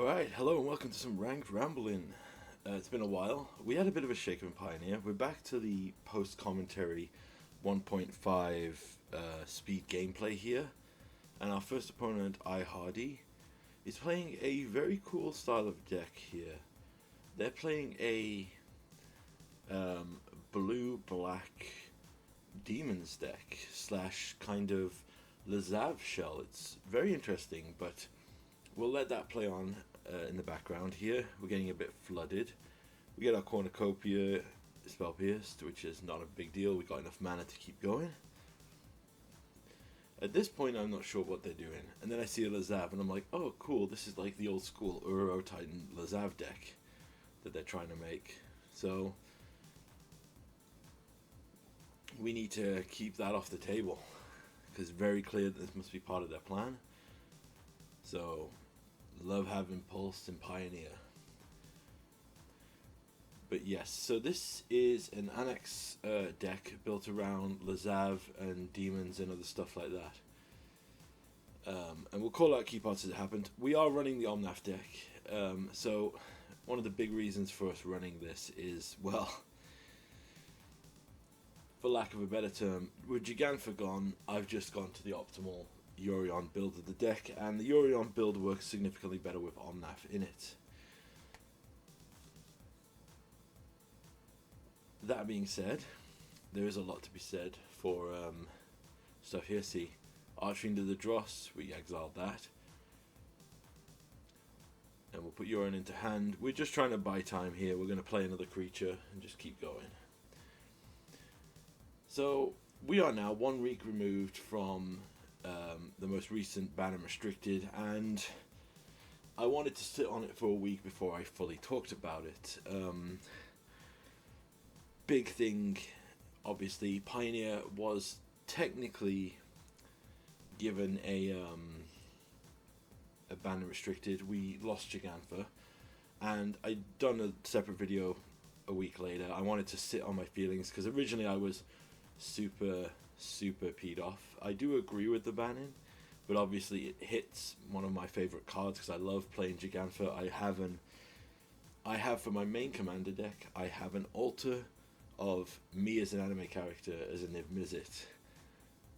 Alright, hello and welcome to some ranked rambling. It's been a while. We had a bit of a shake in Pioneer. We're back to the post-commentary 1.5 speed gameplay here. And our first opponent, iHardy, is playing a very cool style of deck here. They're playing a blue-black demons deck slash kind of Lazav shell. It's very interesting, but we'll let that play on in the background here. We're getting a bit flooded. We get our cornucopia spell pierced, which is not a big deal. We got enough mana to keep going. At this point, I'm not sure what they're doing. And then I see a Lazav, and I'm like, oh, cool. This is like the old school Uro Titan Lazav deck that they're trying to make. So we need to keep that off the table, because it's very clear that this must be part of their plan. So, love having Pulse and Pioneer. But yes, so this is an Annex deck built around Lazav and Demons and other stuff like that. And we'll call out key parts as it happened. We are running the Omnath deck. So, one of the big reasons for us running this is, well, for lack of a better term, with Jegantha gone, I've just gone to the optimal Yorion build of the deck, and the Yorion build works significantly better with Omnath in it. That being said, there is a lot to be said for stuff here. See, Archery into the Dross, we exiled that. And we'll put Yorion into hand. We're just trying to buy time here. We're going to play another creature and just keep going. So, we are now 1 week removed from the most recent ban and restricted, and I wanted to sit on it for a week before I fully talked about it. Big thing, obviously, Pioneer was technically given a ban and restricted. We lost Jegantha, and I'd done a separate video a week later. I wanted to sit on my feelings, because originally I was super peed off. I do agree with the banning, but obviously it hits one of my favorite cards because I love playing Jegantha. I have for my main commander deck, I have an altar of me as an anime character as a Niv Mizzet,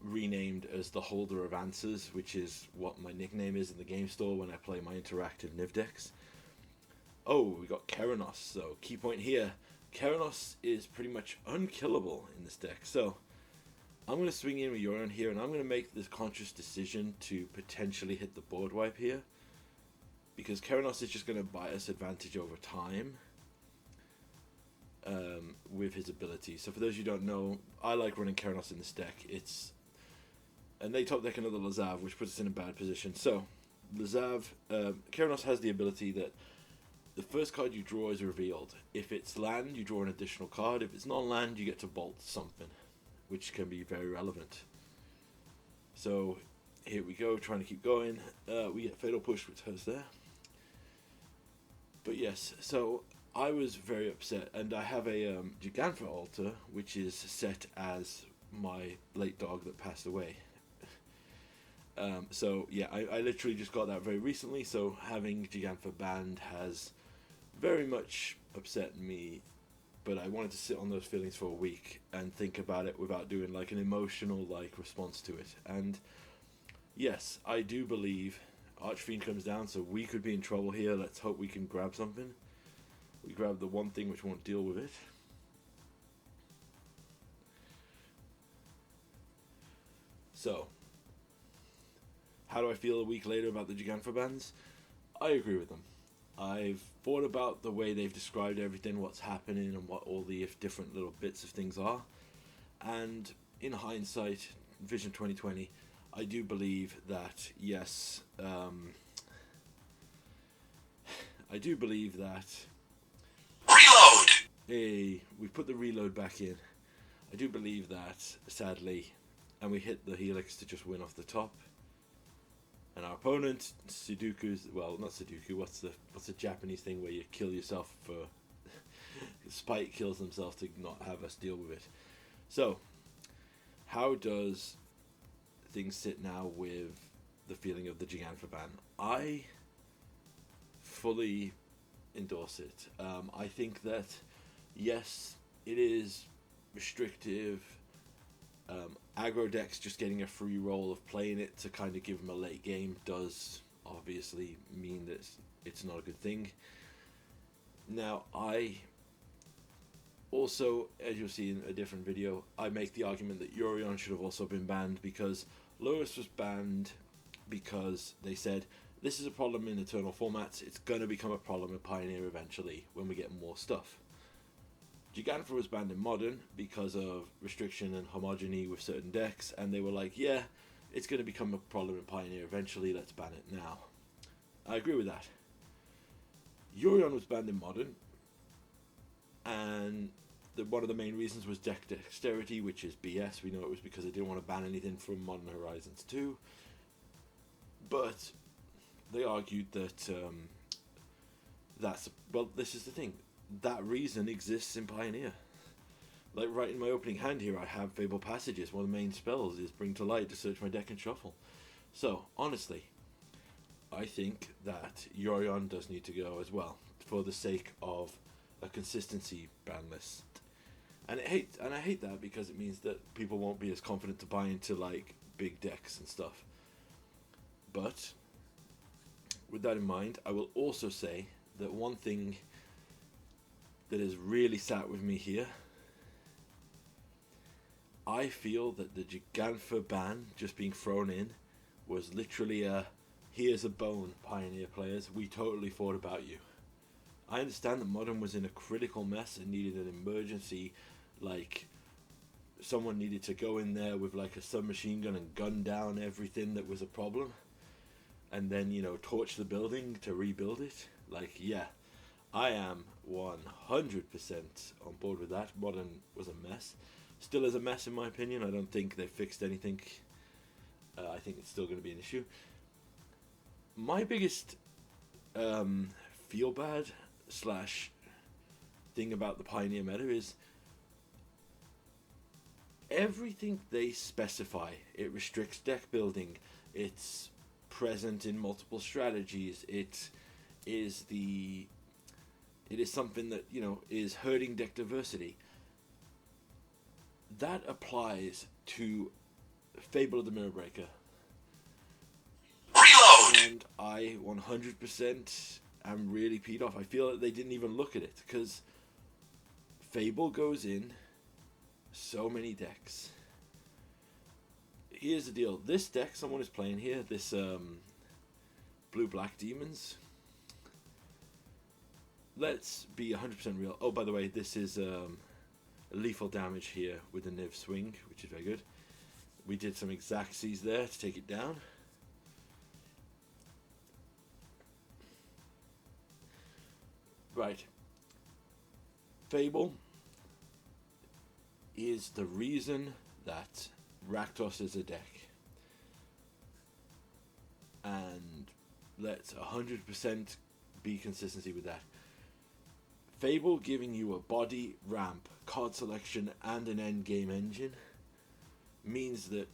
renamed as the Holder of Answers, which is what my nickname is in the game store when I play my interactive Niv decks. Oh, we got Keranos, so key point here. Keranos is pretty much unkillable in this deck, so I'm going to swing in with Yorion here, and I'm going to make this conscious decision to potentially hit the board wipe here, because Keranos is just going to buy us advantage over time with his ability. So for those who don't know, I like running Keranos in this deck. And they top deck another Lazav, which puts us in a bad position. So Lazav, Keranos has the ability that the first card you draw is revealed. If it's land, you draw an additional card. If it's non-land, you get to bolt something, which can be very relevant. So here we go, trying to keep going. We get Fatal Push, which hurts there. But yes, so I was very upset, and I have a Jegantha altar, which is set as my late dog that passed away. So yeah, I literally just got that very recently, so having Jegantha banned has very much upset me, but I wanted to sit on those feelings for a week and think about it without doing like an emotional response to it. And yes, I do believe Archfiend comes down, so we could be in trouble here. Let's hope we can grab something. We grab the one thing which won't deal with it. So, how do I feel a week later about the Jegantha bans? I agree with them. I've thought about the way they've described everything, what's happening, and what all the different little bits of things are. And in hindsight, Vision 2020, I do believe that, yes, I do believe that... Reload! Hey, we put the reload back in. I do believe that, sadly, and we hit the Helix to just win off the top. And our opponent, Sudoku's, well, not Sudoku, what's the Japanese thing where you kill yourself for... Spike kills himself to not have us deal with it. So, how does things sit now with the feeling of the Jegantha ban? I fully endorse it. I think that, yes, it is restrictive. Aggro decks just getting a free roll of playing it to kind of give them a late game does obviously mean that it's not a good thing. Now, I also, as you'll see in a different video, I make the argument that Yorion should have also been banned, because Lois was banned because they said this is a problem in Eternal formats, it's going to become a problem in Pioneer eventually when we get more stuff. Jegantha was banned in Modern because of restriction and homogeny with certain decks, and they were like, yeah, it's going to become a problem in Pioneer eventually, let's ban it now. I agree with that. Yorion was banned in Modern, and one of the main reasons was deck dexterity, which is BS. We know it was because they didn't want to ban anything from Modern Horizons 2. But they argued that this is the thing. That reason exists in Pioneer. Like right in my opening hand here, I have Fable Passages. One of the main spells is Bring to Light to search my deck and shuffle. So, honestly, I think that Yorion does need to go as well, for the sake of a consistency ban list. And I hate that, because it means that people won't be as confident to buy into like big decks and stuff. But with that in mind, I will also say that one thing that has really sat with me here, I feel that the Jegantha ban just being thrown in was literally a here's a bone, Pioneer players, we totally thought about you. I understand that Modern was in a critical mess and needed an emergency, like someone needed to go in there with like a submachine gun and gun down everything that was a problem, and then, you know, torch the building to rebuild it. Like, yeah, I am 100% on board with that. Modern was a mess. Still is a mess in my opinion. I don't think they fixed anything. I think it's still going to be an issue. My biggest feel bad / thing about the Pioneer meta is everything they specify. It restricts deck building. It's present in multiple strategies. It is something that, you know, is hurting deck diversity. That applies to Fable of the Mirror Breaker. Reload! And I 100% am really peed off. I feel that they didn't even look at it, because Fable goes in so many decks. Here's the deal. This deck someone is playing here, this blue-black demons. Let's be 100% real. Oh, by the way, this is lethal damage here with the Niv swing, which is very good. We did some Exactsies there to take it down. Right. Fable is the reason that Rakdos is a deck. And let's 100% be consistency with that. Fable giving you a body, ramp, card selection, and an endgame engine means that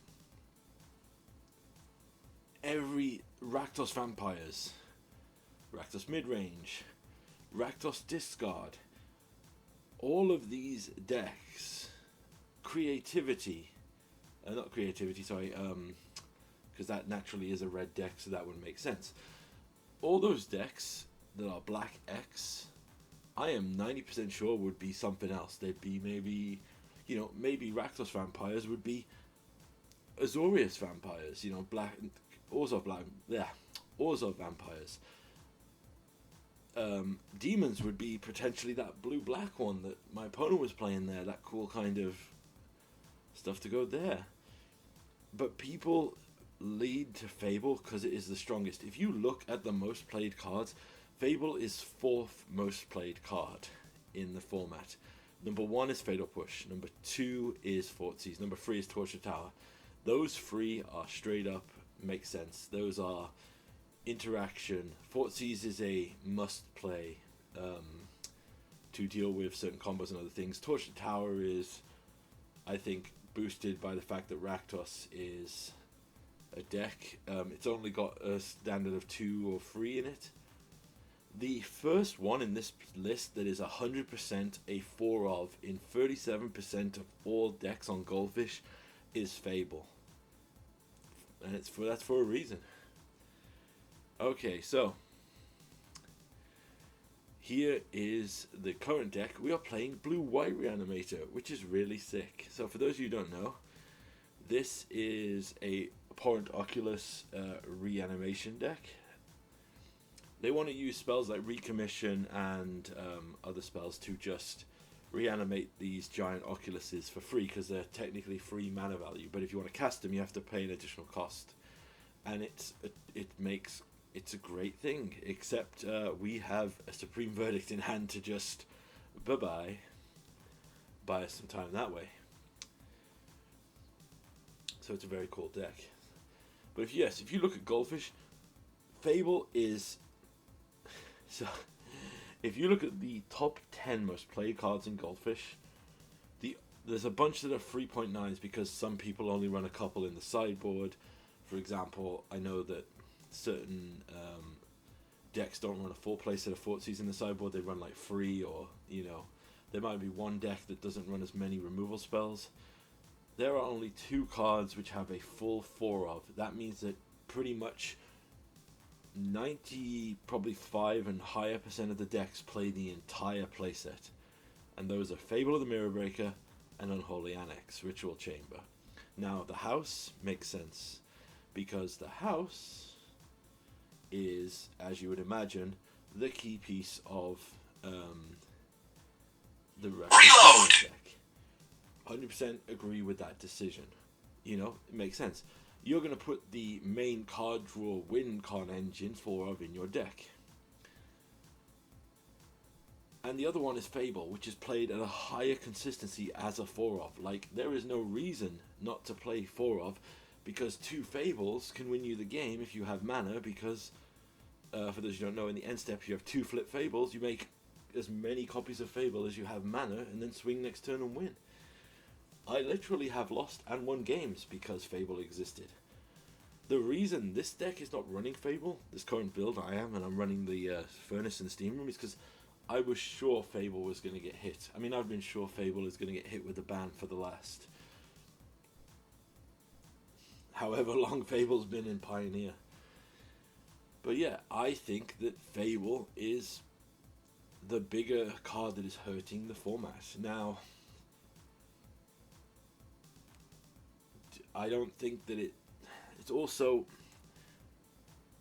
every Rakdos Vampires, Rakdos Midrange, Rakdos Discard, all of these decks, creativity, not creativity, sorry, because that naturally is a red deck, so that wouldn't make sense. All those decks that are black X, I am 90% sure would be something else. They'd be maybe, you know, maybe Rakdos Vampires would be Azorius Vampires, you know, black, Orzhov Vampires. Demons would be potentially that blue-black one that my opponent was playing there, that cool kind of stuff to go there. But people lead to Fable because it is the strongest. If you look at the most played cards, Fable is 4th most played card in the format. Number 1 is Fatal Push. Number 2 is Thoughtseize. Number 3 is Torture Tower. Those 3 are straight up, make sense. Those are interaction. Thoughtseize is a must play to deal with certain combos and other things. Torture Tower is, I think, boosted by the fact that Rakdos is a deck. It's only got a standard of 2 or 3 in it. The first one in this list that is 100% a 4 of in 37% of all decks on Goldfish is Fable. And that's for a reason. Okay, so here is the current deck. We are playing Blue-White Reanimator, which is really sick. So for those of you who don't know, this is a Abhorrent Oculus reanimation deck. They want to use spells like Recommission and other spells to just reanimate these giant Oculuses for free, because they're technically free mana value. But if you want to cast them, you have to pay an additional cost. And it's a great thing, except we have a Supreme Verdict in hand to just buy us some time that way. So it's a very cool deck. But if you look at Goldfish, Fable is... So, if you look at the top 10 most played cards in Goldfish, there's a bunch that are 3.9s because some people only run a couple in the sideboard. For example, I know that certain decks don't run a full play set of Fortsies in the sideboard. They run like 3, or there might be one deck that doesn't run as many removal spells. There are only 2 cards which have a full 4 of. That means that pretty much 90, probably 5 and higher % of the decks play the entire playset, and those are Fable of the Mirror Breaker and Unholy Annex, Ritual Chamber. Now the house makes sense because the house is, as you would imagine, the key piece of the Reload deck. 100% agree with that decision. It makes sense. You're going to put the main card draw win con engine 4 of in your deck. And the other one is Fable, which is played at a higher consistency as a 4 of. Like, there is no reason not to play 4 of, because 2 Fables can win you the game if you have mana, because, for those who don't know, in the end step you have 2 flip Fables, you make as many copies of Fable as you have mana, and then swing next turn and win. I literally have lost and won games because Fable existed. The reason this deck is not running Fable, this current build I am, and I'm running the Furnace and Steam Room, is because I was sure Fable was going to get hit. I mean, I've been sure Fable is going to get hit with a ban for the last however long Fable's been in Pioneer. But yeah, I think that Fable is the bigger card that is hurting the format. Now, I don't think that it's also...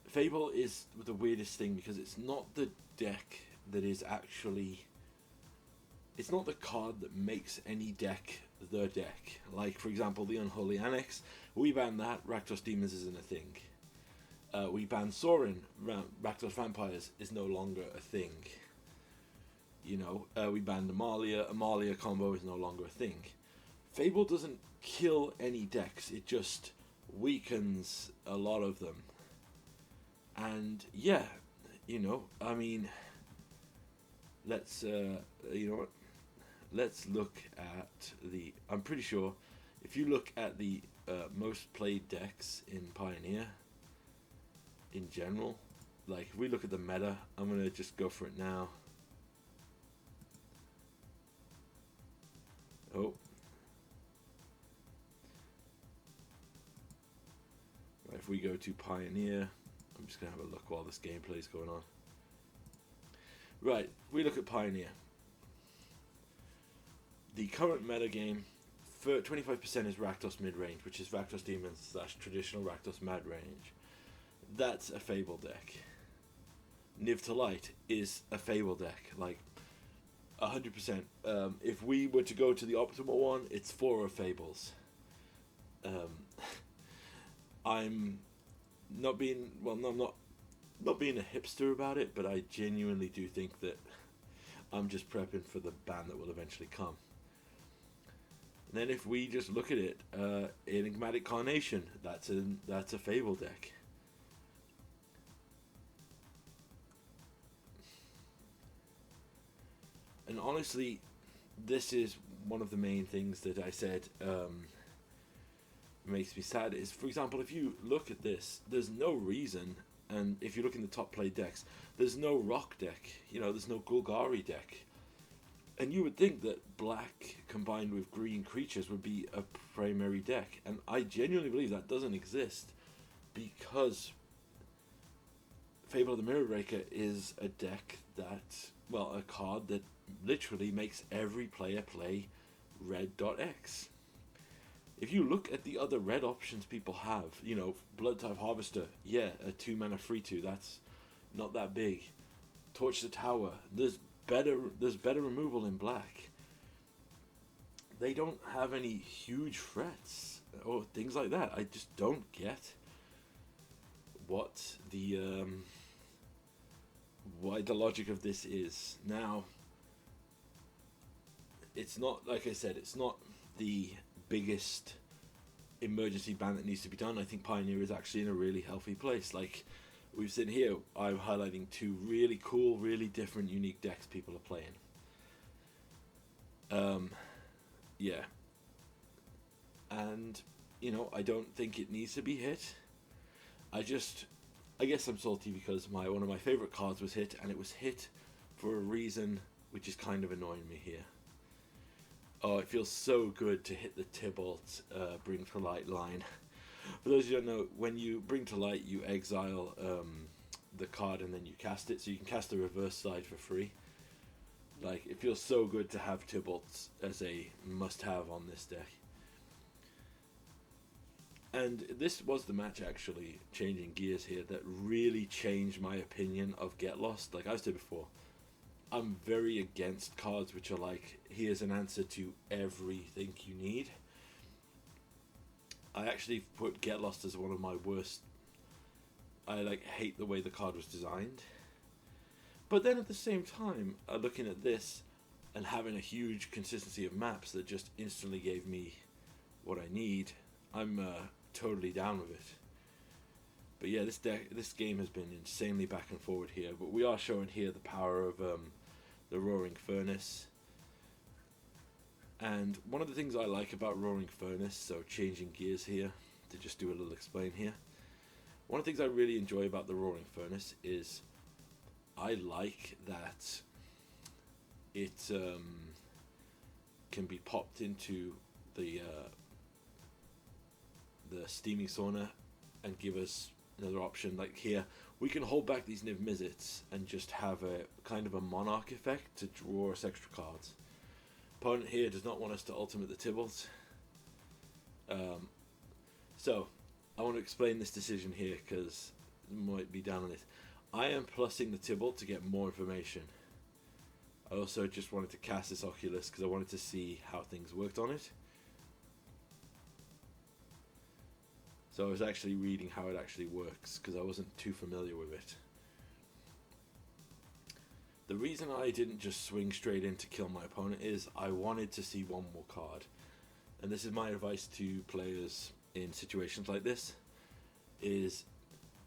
Fable is the weirdest thing because it's not the deck that is actually... It's not the card that makes any deck the deck. Like, for example, the Unholy Annex. We banned that. Rakdos Demons isn't a thing. We banned Sorin. Rakdos Vampires is no longer a thing. We banned Amalia. Amalia combo is no longer a thing. Fable doesn't kill any decks, it just weakens a lot of them. And yeah, I mean, let's let's look at the... I'm pretty sure if you look at the most played decks in Pioneer in general, like if we look at the meta, I'm gonna just go for it now. If we go to Pioneer, I'm just going to have a look while this gameplay is going on. Right, we look at Pioneer. The current meta game, 25% is Rakdos mid-range, which is Rakdos Demons / traditional Rakdos mid-range. That's a Fable deck. Niv to Light is a Fable deck, like 100%. If we were to go to the optimal one, it's 4 of Fables. I'm not being I'm not being a hipster about it, but I genuinely do think that I'm just prepping for the ban that will eventually come. And then if we just look at it, Enigmatic Carnation, that's a Fable deck. And honestly, this is one of the main things that I said makes me sad is, for example, if you look at this, there's no reason, And if you look in the top play decks, there's no rock deck, there's no Golgari deck. And you would think that black combined with green creatures would be a primary deck. And I genuinely believe that doesn't exist, because Fable of the Mirror Breaker is a deck a card that literally makes every player play red.x. If you look at the other red options people have, Blood Type Harvester, a 2-mana 3/2, that's not that big. Torch the Tower, there's better removal in black. They don't have any huge threats or things like that. I just don't get why the logic of this is. Now, it's not, like I said, it's not the biggest emergency ban that needs to be done. I think Pioneer is actually in a really healthy place. Like we've seen here, I'm highlighting 2 really cool, really different, unique decks people are playing. And I don't think it needs to be hit. I guess I'm salty because one of my favorite cards was hit, and it was hit for a reason which is kind of annoying me here. Oh, it feels so good to hit the Tybalt Bring to Light line. For those who don't know, when you bring to light, you exile the card and then you cast it, so you can cast the reverse side for free. Like, it feels so good to have Tybalt as a must-have on this deck. And this was the match, actually, changing gears here, that really changed my opinion of Get Lost. Like I said before, I'm very against cards which are like, here's an answer to everything you need. I actually put Get Lost as one of my worst. I hate the way the card was designed. But then at the same time, looking at this and having a huge consistency of maps that just instantly gave me what I need, I'm totally down with it. But yeah, this game has been insanely back and forward here. But we are showing here the power of the Roaring Furnace. And one of the things I like about Roaring Furnace, so changing gears here to just do a little explain here. One of the things I really enjoy about the Roaring Furnace is I like that it can be popped into the steaming sauna and give us another option. Like here, we can hold back these Niv Mizzets and just have a kind of a Monarch effect to draw us extra cards. Opponent here does not want us to ultimate the Tybalt. So I want to explain this decision here because it might be down on this. I am plussing the Tybalt to get more information. I also just wanted to cast this Oculus because I wanted to see how things worked on it. So I was actually reading how it actually works because I wasn't too familiar with it. The reason I didn't just swing straight in to kill my opponent is I wanted to see one more card. And this is my advice to players in situations like this, is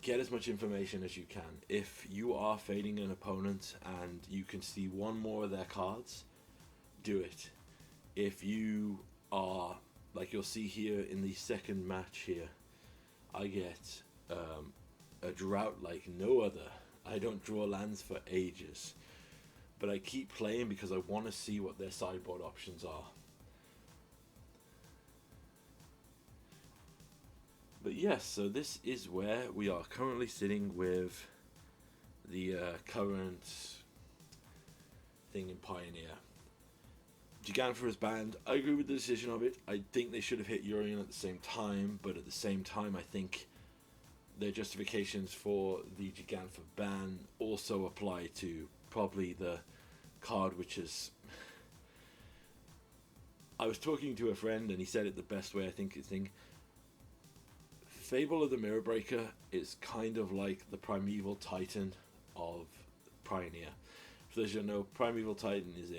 get as much information as you can. If you are fading an opponent and you can see one more of their cards, do it. If you are, like you'll see here in the second match here, I get a drought like no other. I don't draw lands for ages, but I keep playing because I want to see what their sideboard options are. But yes, so this is where we are currently sitting with the current thing in Pioneer. Jegantha is banned. I agree with the decision of it. I think they should have hit Urian at the same time, but at the same time I think their justifications for the Jegantha ban also apply to probably the card which is... I was talking to a friend and he said it the best way I think. Fable of the Mirror Breaker is kind of like the Primeval Titan of Pioneer. For those who don't know, Primeval Titan is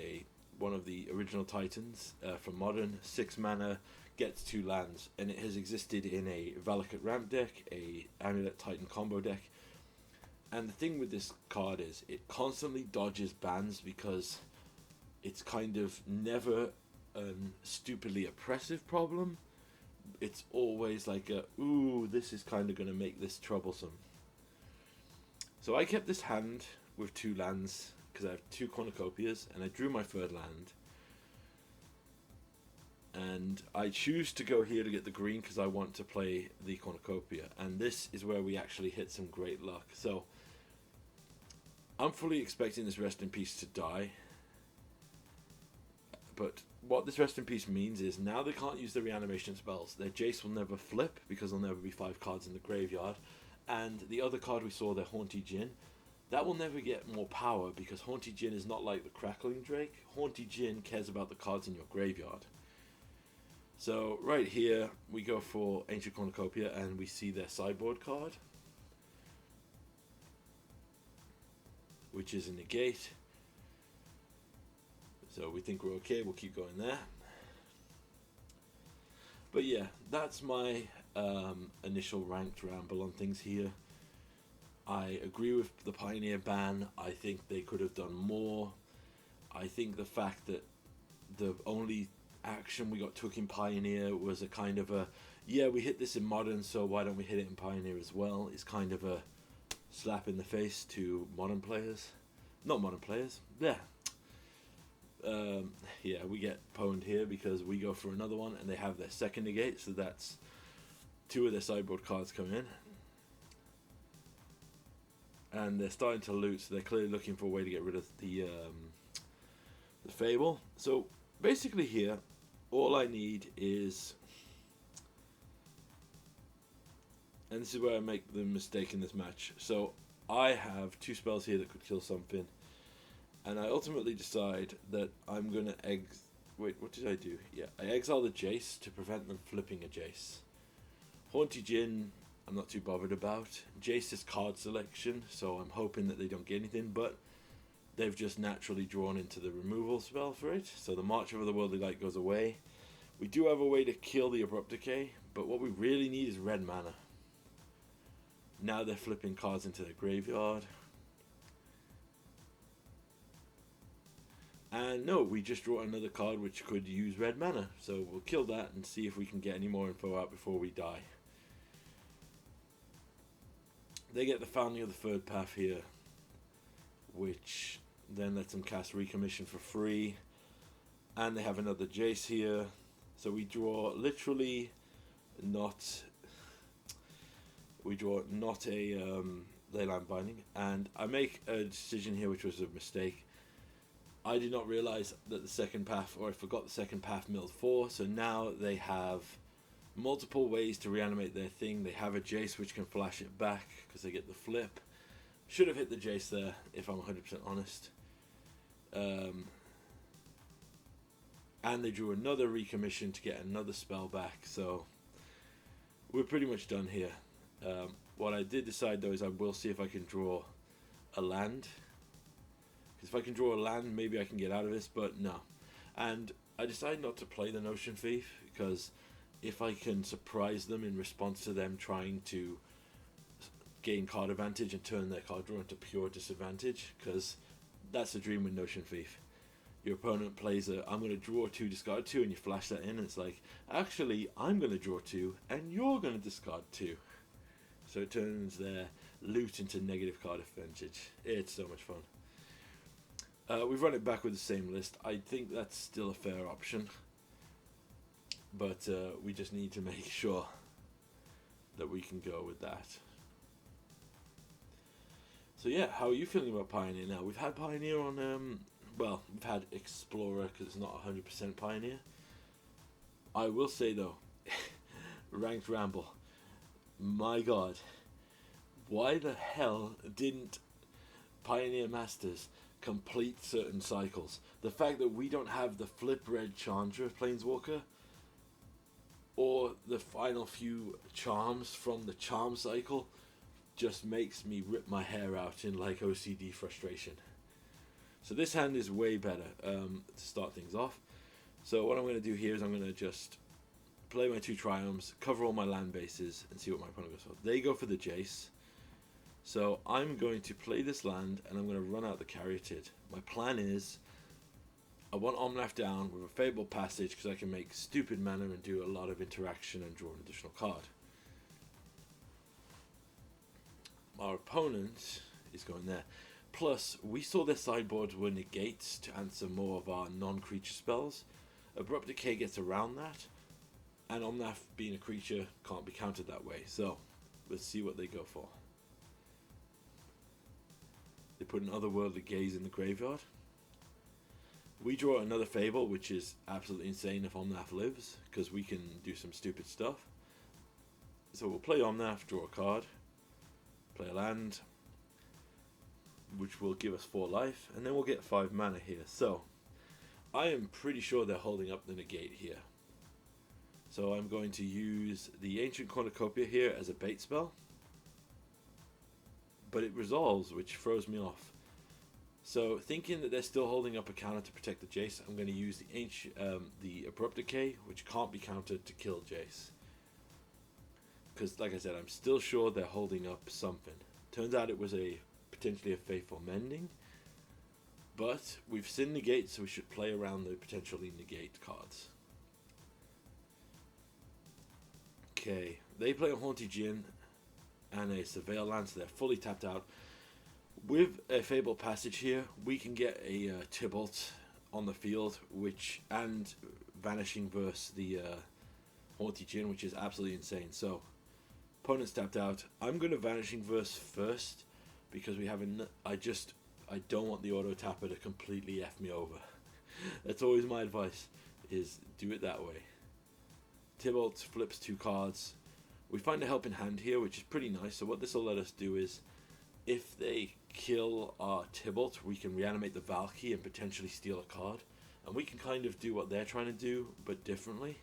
one of the original Titans from Modern. 6 mana, gets 2 lands, and it has existed in a Valakut ramp deck, a Amulet Titan combo deck. And the thing with this card is it constantly dodges bans because it's kind of never a stupidly oppressive problem. It's always like ooh, this is kind of going to make this troublesome. So I kept this hand with 2 lands because I have 2 cornucopias, and I drew my 3rd land. And I choose to go here to get the green because I want to play the cornucopia, and this is where we actually hit some great luck. So I'm fully expecting this Rest in Peace to die, but what this Rest in Peace means is now they can't use the reanimation spells. Their Jace will never flip because there'll never be 5 cards in the graveyard, and the other card we saw, the Haunty Djinn, that will never get more power because Haunty Djinn is not like the Crackling Drake. Haunty Djinn cares about the cards in your graveyard. So right here we go for Ancient Cornucopia and we see their sideboard card, which is a negate. So we think we're okay, we'll keep going there. But yeah, that's my initial ranked ramble on things here. I agree with the Pioneer ban. I think they could have done more. I think the fact that the only action we took in Pioneer was a kind of a, yeah, we hit this in Modern, so why don't we hit it in Pioneer as well, is kind of a slap in the face to Modern players. Not Modern players, yeah. Yeah, we get pwned here because we go for another one and they have their second negate, so that's 2 of their sideboard cards coming in. And they're starting to loot, so they're clearly looking for a way to get rid of the Fable. So basically here, all I need is, and this is where I make the mistake in this match, so I have 2 spells here that could kill something, and I ultimately decide that I'm going to wait, what did I do? Yeah, I exile the Jace to prevent them flipping a Jace. Haunty Djinn, I'm not too bothered about. Jace is card selection, so I'm hoping that they don't get anything, but they've just naturally drawn into the removal spell for it, so the March Over the Worldly Light goes away. We do have a way to kill the Abrupt Decay, but what we really need is red mana. Now they're flipping cards into their graveyard. And no, we just draw another card which could use red mana, so we'll kill that and see if we can get any more info out before we die. They get the Founding of the Third Path here, which then lets them cast Recommission for free, and they have another Jace here, so we draw literally not a Leyline Binding, and I make a decision here which was a mistake. I did not realize that the second path, or I forgot the second path milled 4, so now they have multiple ways to reanimate their thing. They have a Jace which can flash it back because they get the flip. Should have hit the Jace there, if I'm 100% honest. And they drew another Recommission to get another spell back, so we're pretty much done here. What I did decide though is I will see if I can draw a land. Because if I can draw a land, maybe I can get out of this, but no. And I decided not to play the Notion Thief, because if I can surprise them in response to them trying to gain card advantage and turn their card draw into pure disadvantage, because that's the dream with Notion Thief. Your opponent plays a, I'm going to draw 2, discard 2, and you flash that in, and it's like, actually, I'm going to draw 2, and you're going to discard 2. So it turns their loot into negative card advantage. It's so much fun. We've run it back with the same list. I think that's still a fair option, but we just need to make sure that we can go with that. So yeah, how are you feeling about Pioneer now? We've had Pioneer on, well, we've had Explorer because it's not 100% Pioneer. I will say though, Ranked Ramble, my god, why the hell didn't Pioneer Masters complete certain cycles? The fact that we don't have the flip red Chandra Planeswalker, or the final few charms from the charm cycle, just makes me rip my hair out in like OCD frustration. So this hand is way better to start things off. So what I'm going to do here is I'm going to just play my 2 Triumphs, cover all my land bases, and see what my opponent goes for. They go for the Jace. So I'm going to play this land, and I'm going to run out the Caryatid. My plan is, I want Omnath down with a Fable Passage, because I can make stupid mana and do a lot of interaction and draw an additional card. Our opponent is going there. Plus, we saw their sideboard were negates to answer more of our non-creature spells. Abrupt Decay gets around that, and Omnath being a creature can't be countered that way. So, let's see what they go for. They put an Otherworldly Gaze in the graveyard. We draw another Fable, which is absolutely insane if Omnath lives, because we can do some stupid stuff. So we'll play Omnath, draw a card, play a land, which will give us 4 life, and then we'll get 5 mana here. So, I am pretty sure they're holding up the negate here. So I'm going to use the Ancient Cornucopia here as a bait spell. But it resolves, which throws me off. So thinking that they're still holding up a counter to protect the Jace, I'm going to use the Abrupt Decay, which can't be countered, to kill Jace. Because like I said, I'm still sure they're holding up something. Turns out it was potentially a Faithful Mending. But we've seen negate, so we should play around the potentially negate cards. Okay, they play a Haunted Djinn and a Surveil Land, so they're fully tapped out. With a Fable Passage here, we can get a Tibalt on the field, and Vanishing versus the Haunted Djinn, which is absolutely insane. So, opponent's tapped out. I'm going to Vanishing verse first, because we have I don't want the auto tapper to completely F me over. That's always my advice, is do it that way. Tibalt flips 2 cards. We find a Helping Hand here, which is pretty nice. So what this will let us do is, if they kill our Tibalt, we can reanimate the Valky and potentially steal a card. And we can kind of do what they're trying to do, but differently.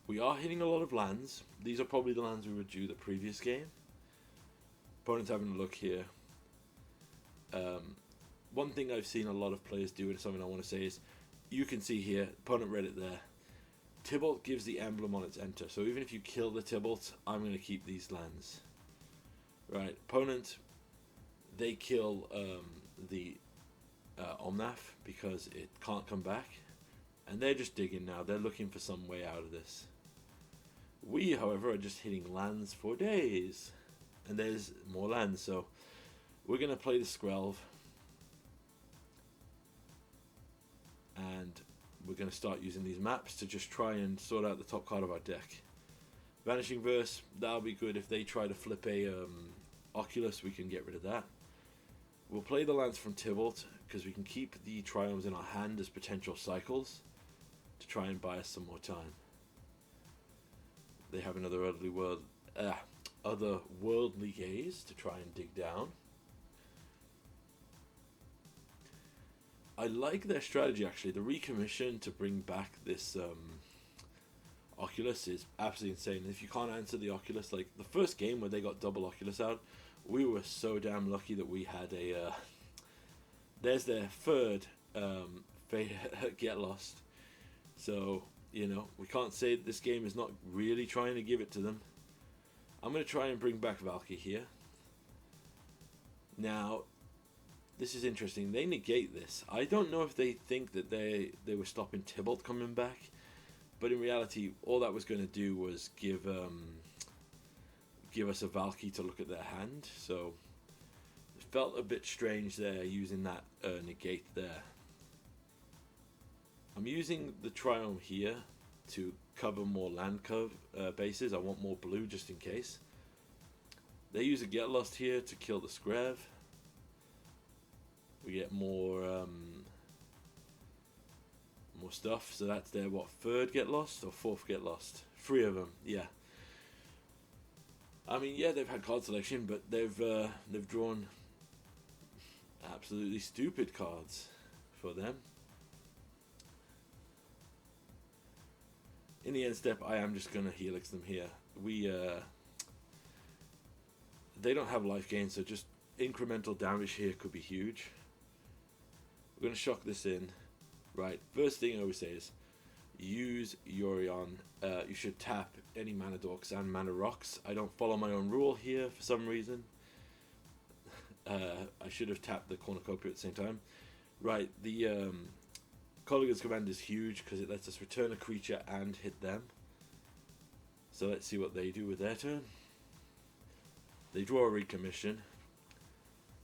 We are hitting a lot of lands. These are probably the lands we would do the previous game. Opponent's having a look here. One thing I've seen a lot of players do, and something I want to say is, you can see here, opponent read it there. Tibalt gives the emblem on its enter. So even if you kill the Tibalt, I'm going to keep these lands. Right, opponent, they kill the Omnath because it can't come back. And they're just digging now. They're looking for some way out of this. We, however, are just hitting lands for days. And there's more lands, so we're going to play the Skrelv. And we're going to start using these maps to just try and sort out the top card of our deck. Vanishing Verse, that'll be good. If they try to flip a Oculus, we can get rid of that. We'll play the lands from Tibalt, because we can keep the Triomes in our hand as potential cycles to try and buy us some more time. They have another otherworldly gaze to try and dig down. I like their strategy, actually. The recommission to bring back this Oculus is absolutely insane. If you can't answer the Oculus, like the first game where they got double Oculus out, we were so damn lucky that we had a... there's their third Get Lost. So, you know, we can't say that this game is not really trying to give it to them. I'm going to try and bring back Valky here. Now, this is interesting. They negate this. I don't know if they think that they were stopping Tibalt coming back, but in reality, all that was going to do was give us a Valky to look at their hand. So it felt a bit strange there using that negate there. I'm using the Triome here to cover more land bases. I want more blue just in case. They use a Get Lost here to kill the Skrev. We get more stuff. So that's their third Get Lost or fourth Get Lost? 3 of them. Yeah. I mean, yeah, they've had card selection, but they've drawn absolutely stupid cards for them. In the end step, I am just gonna Helix them here. They don't have life gain, so just incremental damage here could be huge. We're going to shock this in. Right, first thing I always say is use Yorion. You should tap any Mana Dorks and Mana Rocks. I don't follow my own rule here for some reason. I should have tapped the Cornucopia at the same time. Right, the Colligan's Command is huge because it lets us return a creature and hit them. So let's see what they do with their turn. They draw a recommission.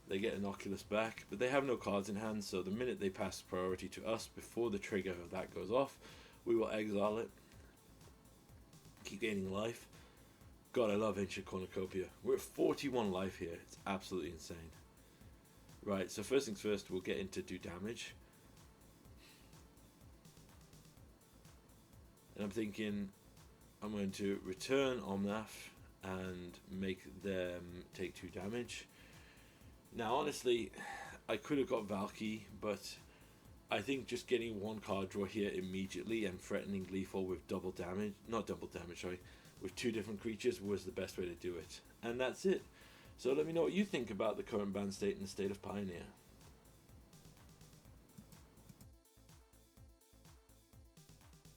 They get an Oculus back, but they have no cards in hand, so the minute they pass priority to us, before the trigger of that goes off, we will exile it. Keep gaining life. God, I love Ancient Cornucopia. We're at 41 life here. It's absolutely insane. Right, so first things first, we'll get into do damage. And I'm thinking I'm going to return Omnath and make them take 2 damage. Now, honestly, I could have got Valky, but I think just getting 1 card draw here immediately and threatening lethal with double damage, not double damage, sorry, with 2 different creatures was the best way to do it. And that's it. So let me know what you think about the current ban state and the state of Pioneer.